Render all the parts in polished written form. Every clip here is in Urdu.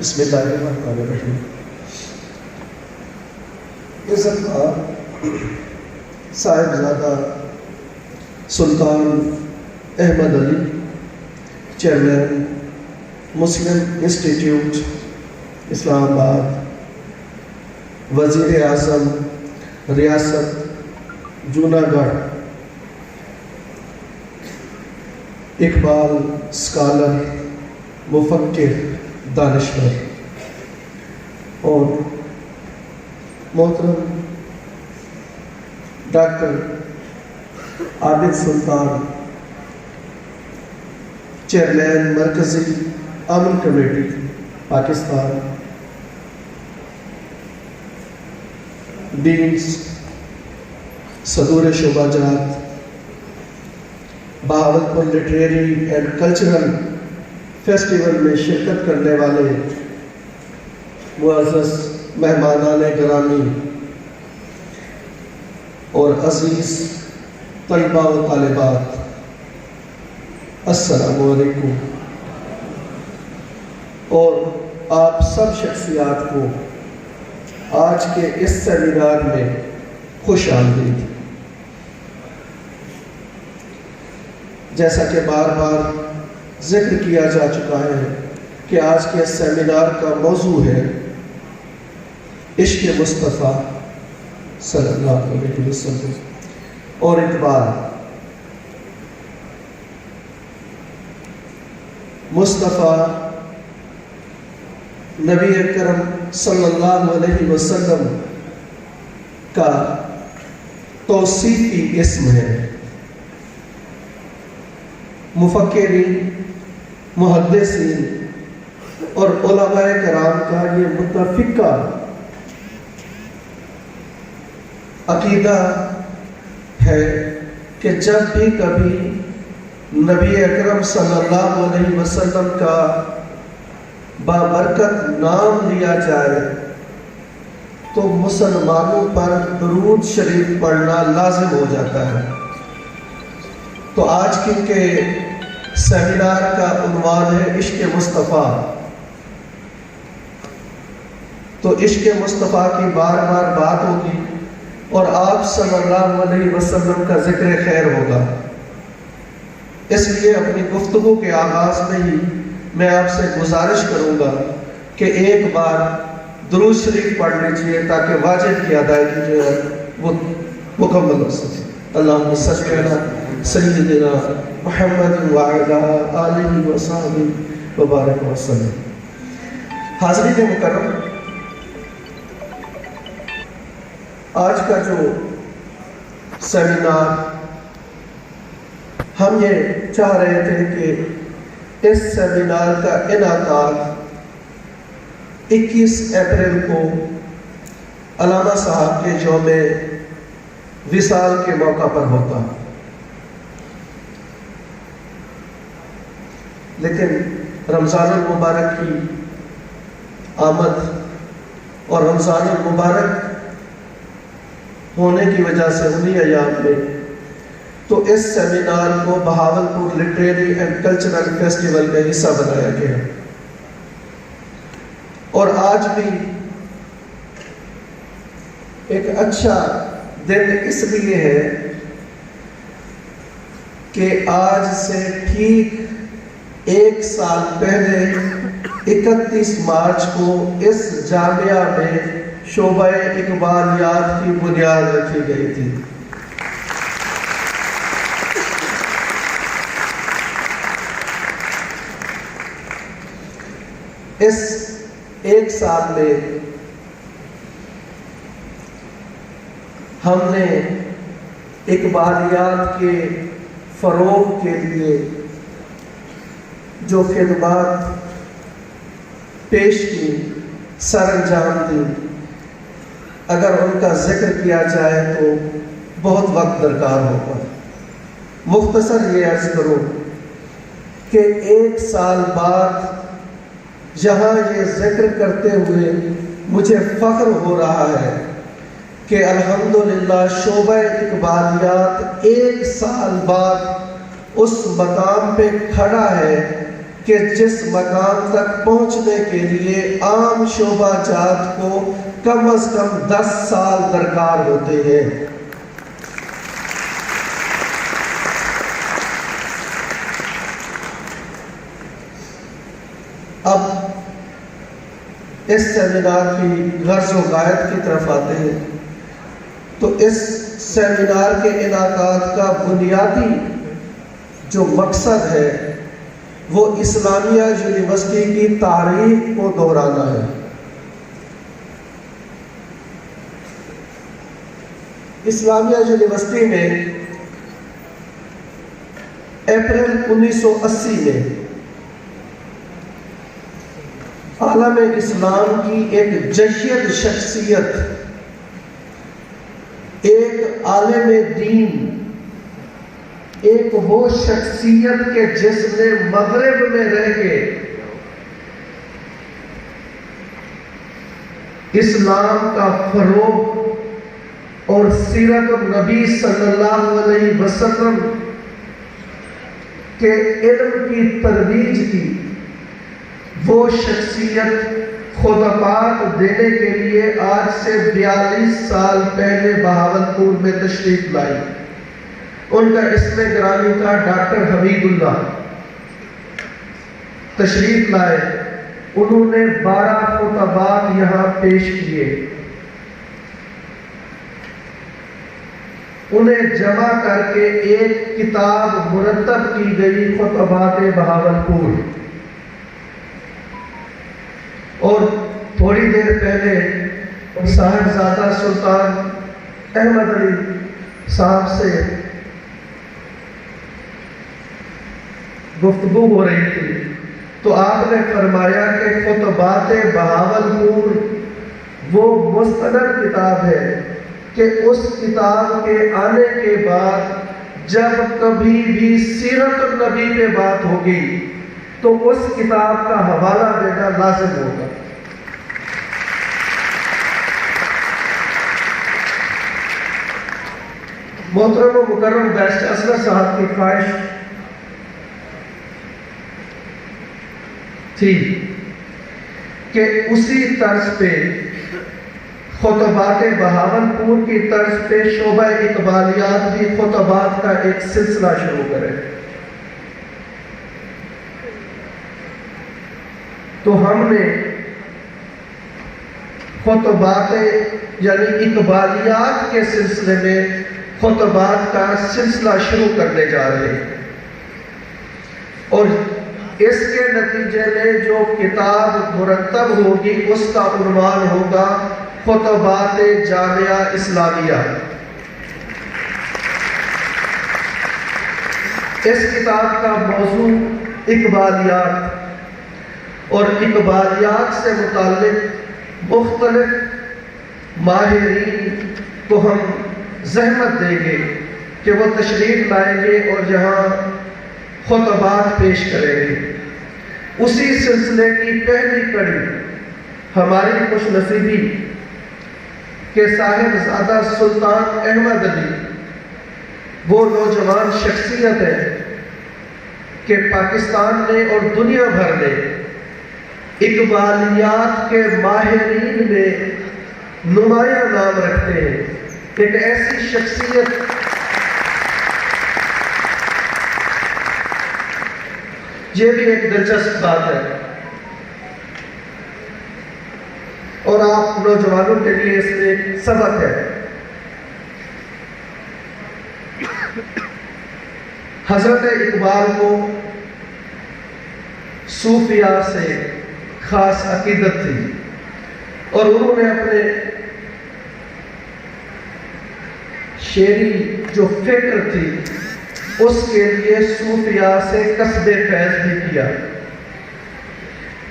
بسم اللہ الرحمن الرحیم۔ اس دفعہ صاحبزادہ سلطان احمد علی، چیئرمین مسلم انسٹیٹیوٹ اسلام آباد، وزیر اعظم ریاست جوناگڑھ، اقبال اسکالر، مفکر، دانشور، اور محترم ڈاکٹر عابد سلطان، چیئرمین مرکزی امن کمیٹی پاکستان، ڈینز صدور شعبہ جات، Bahawalpur literary and cultural festival میں شرکت کرنے والے معزز مہمانان گرامی اور عزیز طلباء و طالبات، السلام علیکم، اور آپ سب شخصیات کو آج کے اس سیمینار میں خوش آمدید۔ جیسا کہ بار بار ذکر کیا جا چکا ہے کہ آج کے سیمینار کا موضوع ہے عشق مصطفیٰ صلی اللہ علیہ وسلم اور اقبال۔ مصطفیٰ نبی اکرم صلی اللہ علیہ وسلم کا توصیفی اسم ہے۔ مفکرین، محدثین اور علماء کرام کا یہ متفقہ عقیدہ ہے کہ جب بھی کبھی نبی اکرم صلی اللہ علیہ وسلم کا بابرکت نام لیا جائے تو مسلمانوں پر درود شریف پڑھنا لازم ہو جاتا ہے۔ تو آج کے سیمینار کا عنوان ہے عشق مصطفیٰ۔ تو عشق مصطفیٰ کی بار بار بات ہوگی اور آپ صلی اللہ علیہ وسلم کا ذکر خیر ہوگا۔ اس لیے اپنی گفتگو کے آغاز میں ہی میں آپ سے گزارش کروں گا کہ ایک بار درود شریف پڑھ لیجیے تاکہ واجب کی ادائیگی جو ہے وہ مکمل ہو سکے۔ اللہم صلی علی سیدنا محمد وعلی آلہ وصحبہ وبارک وسلم۔ حاضرین مکرم، آج کا جو سیمینار ہم یہ چاہ رہے تھے کہ اس سیمینار کا انعقاد 21 اپریل کو علامہ صاحب کے یوم وصال کے موقع پر ہوتا، لیکن رمضان المبارک کی آمد اور رمضان المبارک ہونے کی وجہ سے انہی ایام میں تو اس سیمینار کو Bahawalpur literary and cultural festival کا حصہ بنایا گیا، اور آج بھی ایک اچھا دن اس لیے ہے کہ آج سے ٹھیک 1 سال پہلے 31 مارچ کو اس جامعہ میں شعبہ اقبالیات کی بنیاد رکھی گئی تھی۔ اس 1 سال میں ہم نے اقبالیات کے فروغ کے لیے جو خدمات پیش کی، سر انجام دی، اگر ان کا ذکر کیا جائے تو بہت وقت درکار ہوگا۔ مختصر یہ عرض کروں کہ 1 سال بعد یہاں یہ ذکر کرتے ہوئے مجھے فخر ہو رہا ہے کہ الحمدللہ شعبہ اقبالیات 1 سال بعد اس مقام پہ کھڑا ہے کہ جس مقام تک پہنچنے کے لیے عام شعبہ جات کو کم از کم 10 سال درکار ہوتے ہیں۔ اب اس سیمینار کی غرض و غایت کی طرف آتے ہیں، تو اس سیمینار کے انعقاد کا بنیادی جو مقصد ہے وہ اسلامیہ یونیورسٹی کی تاریخ کو دہرانا ہے۔ اسلامیہ یونیورسٹی میں اپریل 1980 میں عالم اسلام کی ایک جید شخصیت، ایک عالم دین، ایک وہ شخصیت کے جس نے مغرب میں رہ کے اسلام کا فروغ اور سیرت النبی صلی اللہ علیہ وسلم کے علم کی ترویج کی، وہ شخصیت خطبات دینے کے لیے آج سے 42 سال پہلے بہاولپور میں تشریف لائی۔ ان کا اسم گرامی تھا ڈاکٹر حمید اللہ۔ تشریف لائے، انہوں نے 12 خطبات یہاں پیش کیے۔ انہیں جمع کر کے ایک کتاب مرتب کی گئی، خطبات بہاولپور۔ اور تھوڑی دیر پہلے صاحبزادہ سلطان احمد علی صاحب سے گفتگو ہو رہی تھی، تو آپ نے فرمایا کہ خطبات بہاولپور وہ مستند کتاب ہے کہ اس کتاب کے آنے کے بعد جب کبھی بھی سیرت النبی پہ بات ہوگی تو اس کتاب کا حوالہ دینا لازم ہوگا۔ محترم و مکرم وائس چانسلر صاحب کی خواہش تھی کہ اسی طرز پہ خطبات بہاولپور کی طرز پہ شعبہ اقبالیات بھی خطبات کا ایک سلسلہ شروع کرے۔ تو ہم نے خطبات یعنی اقبالیات کے سلسلے میں خطبات کا سلسلہ شروع کرنے جا رہے ہیں، اور اس کے نتیجے میں جو کتاب مرتب ہوگی اس کا عنوان ہوگا خطبات جامعہ اسلامیہ۔ اس کتاب کا موضوع اقبالیات، اور اقبالیات سے متعلق مختلف ماہرین کو ہم زحمت دیں گے کہ وہ تشریف لائیں گے اور یہاں خطبات پیش کریں گے۔ اسی سلسلے کی پہلی کڑی ہماری خوش نصیبی کہ صاحبزادہ سلطان احمد علی وہ نوجوان شخصیت ہے کہ پاکستان نے اور دنیا بھر میں اقبالیات کے ماہرین میں نمایاں نام رکھتے ہیں۔ ایک ایسی شخصیت یہ بھی ایک دلچسپ بات ہے، اور آپ نوجوانوں کے لیے اس میں ایک سبق ہے۔ حضرت اقبال کو صوفیاء سے خاص عقیدت تھی، اور انہوں نے اپنے شعری جو فکر تھی اس کے لیے صوفیاء سے قصد فیض بھی کیا۔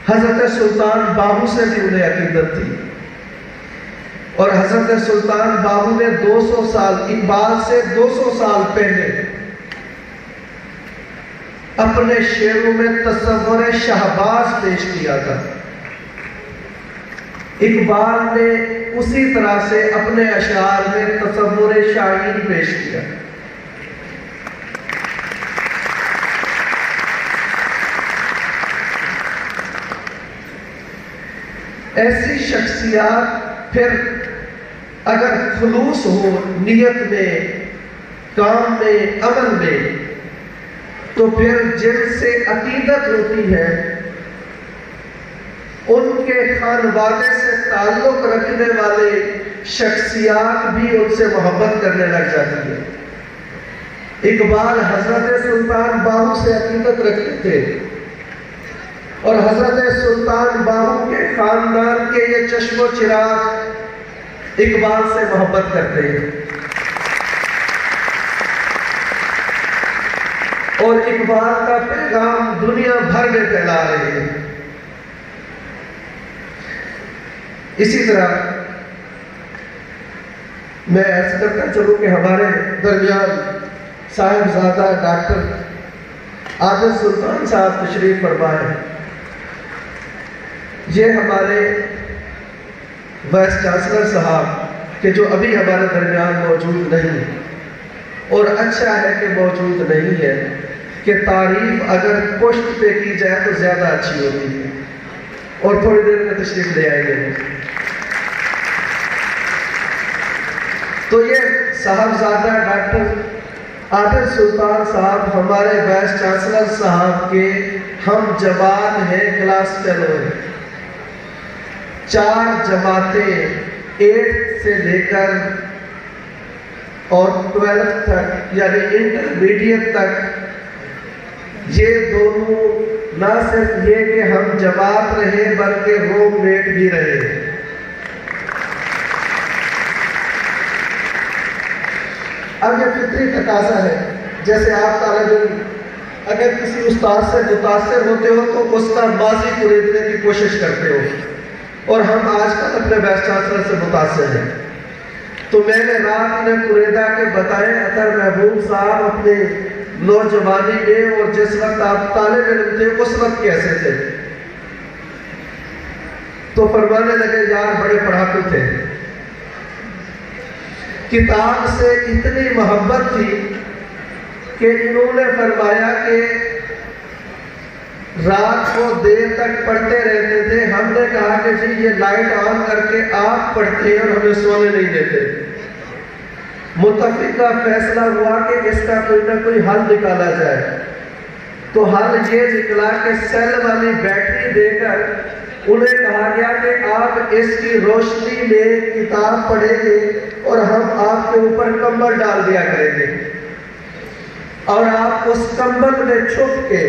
حضرت سلطان بابو سے بھی انہیں عقیدت تھی، اور حضرت سلطان بابو نے 200 سال اقبال سے 200 سال پہلے اپنے شعروں میں تصور شہباز پیش کیا تھا۔ اقبال نے اسی طرح سے اپنے اشعار میں تصور شاہین پیش کیا۔ ایسی شخصیات پھر اگر خلوص ہو نیت میں، کام میں، عمل میں، تو پھر جن سے عقیدت ہوتی ہے ان کے خانوادے سے تعلق رکھنے والے شخصیات بھی ان سے محبت کرنے لگ جاتی ہے۔ اقبال حضرت سلطان باہو سے عقیدت رکھتے تھے، اور حضرت سلطان باہو کے خاندان کے یہ چشم و چراغ اقبال سے محبت کرتے ہیں، اور اقبال کا پیغام دنیا بھر میں پھیلا رہے ہیں۔ اسی طرح میں ایسا کرتا چلوں کہ ہمارے درمیان صاحبزادہ ڈاکٹر عادل سلطان صاحب تشریف فرمائے۔ یہ ہمارے وائس چانسلر صاحب کہ جو ابھی ہمارے درمیان موجود نہیں، اور اچھا ہے کہ موجود نہیں ہے، کہ تعریف اگر پشت پہ کی جائے تو زیادہ اچھی ہوتی ہے، اور تھوڑی دیر میں تشریف لے آئیں گے۔ تو یہ صاحبزادہ ڈاکٹر عادل سلطان صاحب ہمارے وائس چانسلر صاحب کے ہم جماعت ہیں، کلاس فیلو ہیں۔ 4 جماعتیں 8 سے لے کر اور 12 تک یعنی انٹرمیڈیٹ تک، یہ دونوں نہ صرف یہ کہ ہم جماعت رہے بلکہ روم میٹ بھی رہے۔ اب یہ فطری تقاضا ہے، جیسے آپ طالب علم اگر کسی استاد سے متاثر ہوتے ہو تو اس کا ماضی خریدنے کی کوشش کرتے ہو، اور ہم آج کل اپنے وائس چانسلر سے متاثر ہیں۔ تو میں نے رات انہیں قریدا کے بتائے اطہر محبوب صاحب اپنے نوجوانی میں اور جس وقت آپ طالب علم تھے اس وقت کیسے تھے؟ تو فرمانے لگے یار بڑے پڑھاکو تھے، کتاب سے اتنی محبت تھی کہ انہوں نے فرمایا کہ رات کو دیر تک پڑھتے رہتے تھے۔ ہم نے کہا کہ جی یہ لائٹ آن کر کے آپ پڑھتے ہیں اور ہمیں سونے نہیں دیتے۔ متفقہ فیصلہ ہوا کہ اس کا کوئی نہ کوئی حل نکالا جائے، تو حل یہ نکلا کہ سیل والی بیٹری دے کر انہیں کہا گیا کہ آپ اس کی روشنی میں کتاب پڑھیں گے اور ہم آپ کے اوپر کمبل ڈال دیا کریں گے، اور آپ اس کمبل میں چھپ کے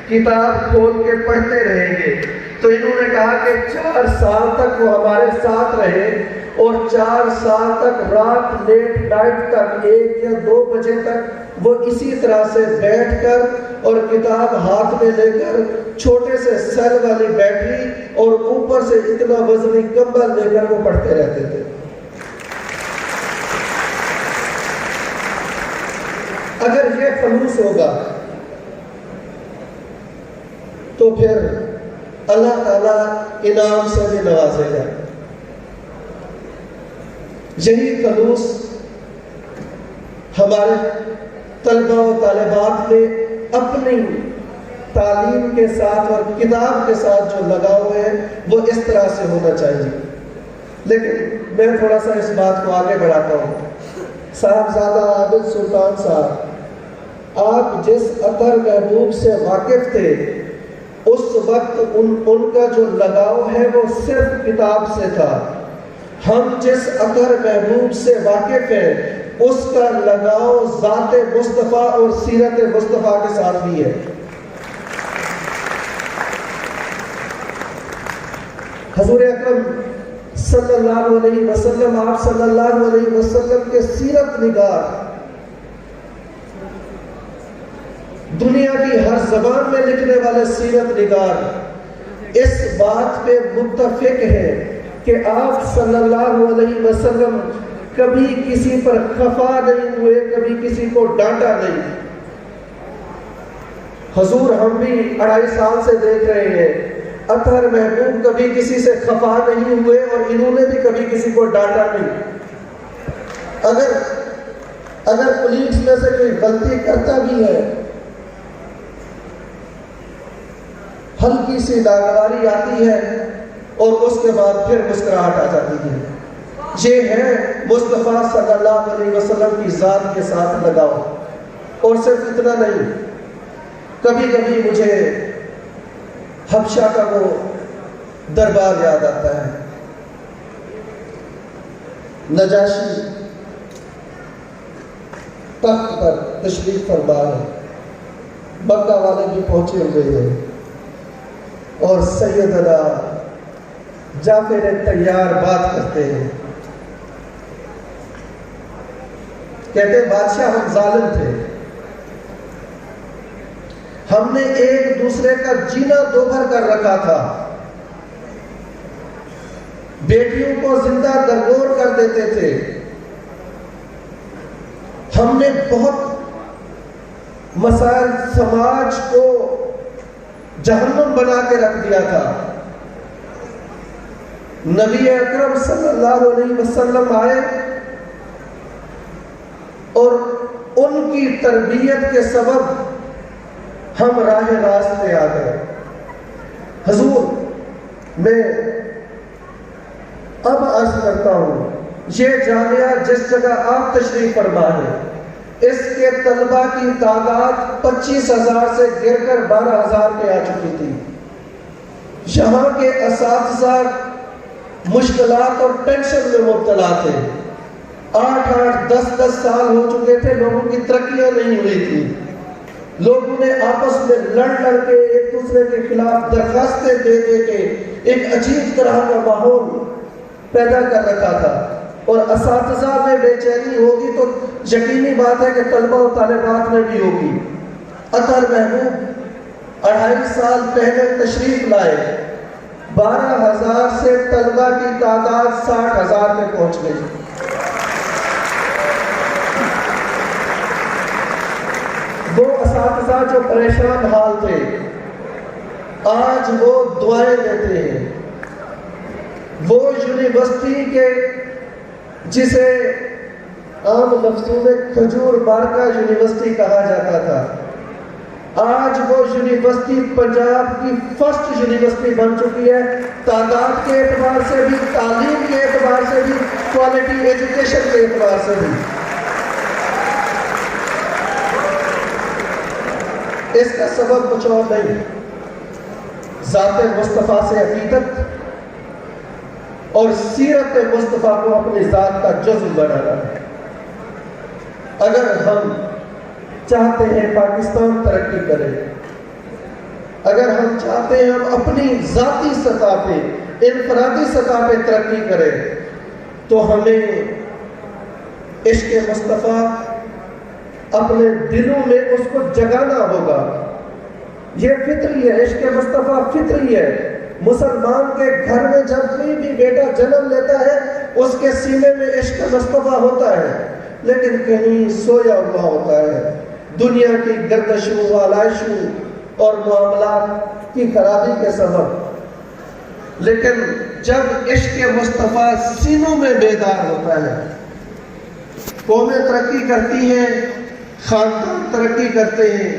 کتاب کھول کے پڑھتے رہیں گے۔ تو انہوں نے کہا کہ 4 سال تک وہ ہمارے ساتھ رہے، اور 4 سال تک رات لیٹ نائٹ تک 1 یا 2 بجے تک وہ اسی طرح سے بیٹھ کر اور کتاب ہاتھ میں لے کر چھوٹے سے سیل والی بیٹری اور اوپر سے اتنا وزنی کمبل لے کر وہ پڑھتے رہتے تھے۔ اگر یہ خلوص ہوگا تو پھر اللہ تعالیٰ انعام سے بھی نوازے گا۔ یہی خلوص ہمارے طلبہ و طالبات میں اپنی تعلیم کے ساتھ اور کتاب کے ساتھ جو لگاؤ ہے وہ اس طرح سے ہونا چاہیے۔ لیکن میں تھوڑا سا اس بات کو آگے بڑھاتا ہوں۔ صاحبزادہ عادل سلطان صاحب، آپ جس اطہر محبوب سے واقف تھے اس وقت ان کا جو لگاؤ ہے وہ صرف کتاب سے تھا۔ ہم جس اطہر محبوب سے واقف ہیں اس کا لگاؤ ذات مصطفیٰ اور سیرت مصطفیٰ کے ساتھ بھی ہے۔ حضور اکرم صلی اللہ علیہ وسلم، آپ صلی اللہ علیہ وسلم کے سیرت نگار دنیا کی ہر زبان میں لکھنے والے سیرت نگار اس بات پہ متفق ہے کہ آپ صلی اللہ علیہ وسلم کبھی کسی پر خفا نہیں ہوئے، کبھی کسی کو ڈانٹا نہیں۔ حضور ہم بھی 2.5 سال سے دیکھ رہے ہیں، اطہر محبوب کبھی کسی سے خفا نہیں ہوئے اور انہوں نے بھی کبھی کسی کو ڈانٹا نہیں۔ اگر پولیس میں سے کوئی غلطی کرتا بھی ہے، ہلکی سی ناگواری آتی ہے اور اس کے بعد پھر مسکراہٹ آ جاتی ہے۔ یہ ہے مصطفیٰ صلی اللہ علیہ وسلم کی ذات کے ساتھ لگاؤ۔ اور صرف اتنا نہیں، کبھی کبھی مجھے حبشہ کا وہ دربار یاد آتا ہے۔ نجاشی تخت پر تشریف فرما ہے، مکہ والے بھی پہنچے ہوئے ہیں، اور سیدنا جعفر طیار بات کرتے ہیں، کہتے ہیں بادشاہ ہم ظالم تھے، ہم نے ایک دوسرے کا جینا دوبھر کر رکھا تھا، بیٹیوں کو زندہ درگور کر دیتے تھے، ہم نے بہت مسائل سماج کو جہنم بنا کے رکھ دیا تھا۔ نبی اکرم صلی اللہ علیہ وسلم آئے اور ان کی تربیت کے سبب ہم راہ راست پہ آ گئے۔ حضور میں اب عرض کرتا ہوں، یہ جامعہ جس جگہ آپ تشریف فرما ہے، اس کے طلبہ کی تعداد 25,000 سے گر کر 12,000 پہ آ چکی تھی۔ یہاں کے اساتذہ مشکلات اور ٹینشن میں مبتلا تھے، 8-8 10-10 سال ہو چکے تھے، لوگوں کی ترقیاں نہیں ہوئی تھی، لوگوں نے آپس میں لڑ کے ایک دوسرے کے خلاف درخواستیں دے کے ایک عجیب طرح کا ماحول پیدا کر رکھا تھا، اور اساتذہ میں بے چینی ہوگی تو یقینی بات ہے کہ طلبہ و طالبات میں بھی ہوگی۔ اطہر محبوب 2.5 سال پہلے تشریف لائے، 12,000 سے طلبہ کی تعداد 60,000 میں پہنچ گئی۔ وہ اساتذہ جو پریشان حال تھے، آج وہ دعائیں دیتے ہیں۔ وہ یونیورسٹی کے جسے عام لفظوں میں کھجور مارکا یونیورسٹی کہا جاتا تھا، آج وہ یونیورسٹی پنجاب کی فرسٹ یونیورسٹی بن چکی ہے، تعداد کے اعتبار سے بھی، تعلیم کے اعتبار سے بھی، کوالٹی ایجوکیشن کے اعتبار سے بھی۔ اس کا سبب کچھ اور نہیں، ذات مصطفیٰ سے عقیدت اور سیرت مصطفیٰ کو اپنی ذات کا جزو بنانا ہے۔ اگر ہم چاہتے ہیں پاکستان ترقی کرے، اگر ہم چاہتے ہیں ہم اپنی ذاتی سطح پہ، انفرادی سطح پہ ترقی کریں، تو ہمیں عشق مصطفیٰ اپنے دلوں میں اس کو جگانا ہوگا۔ یہ فطری ہے، عشق مصطفیٰ فطری ہے۔ مسلمان کے گھر میں جب کوئی بھی بیٹا جنم لیتا ہے، اس کے سینے میں عشق مصطفیٰ ہوتا ہے، لیکن کہیں سویا ہوا ہوتا ہے دنیا کی گردشوں، آلائشوں اور معاملات کی خرابی کے سبب۔ لیکن جب عشق مصطفیٰ سینوں میں بیدار ہوتا ہے، قومیں ترقی کرتی ہیں، خاندان ترقی کرتے ہیں،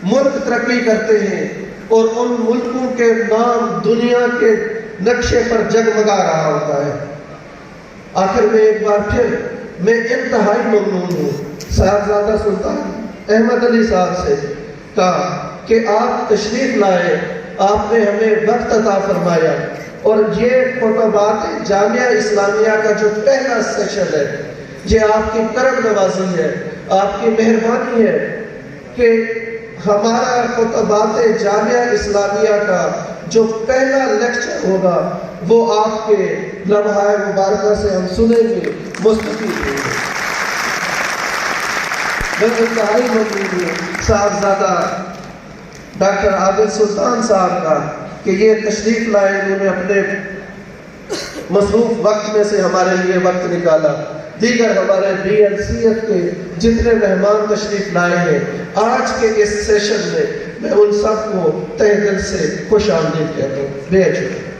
ملک ترقی کرتے ہیں، اور ان ملکوں کے نام دنیا کے نقشے پر جگمگا رہا ہوتا ہے۔ آخر میں ایک بار پھر میں انتہائی ممنون ہوں صاحبزادہ سلطان احمد علی صاحب سے کہا کہ آپ تشریف لائے، آپ نے ہمیں وقت عطا فرمایا، اور یہ خطبات جامعہ اسلامیہ کا جو پہلا سیشن ہے، یہ آپ کی کرم نوازی ہے، آپ کی مہربانی ہے کہ ہمارا خطبات جامعہ اسلامیہ کا جو پہلا لیکچر ہوگا وہ آپ کے لمحہ مبارکہ سے ہم سنیں گے، مستفید ہوں گے۔ میں انتہائی ممنون ہوں صاحبزادہ ڈاکٹر عادل سلطان صاحب کا کہ یہ تشریف لائے، انہوں نے اپنے مصروف وقت میں سے ہمارے لیے وقت نکالا۔ دیگر ہمارے BLCF کے جتنے مہمان تشریف لائے ہیں آج کے اس سیشن میں، میں ان سب کو تہ دل سے خوش آمدید کہتا ہوں۔ بے شکریہ۔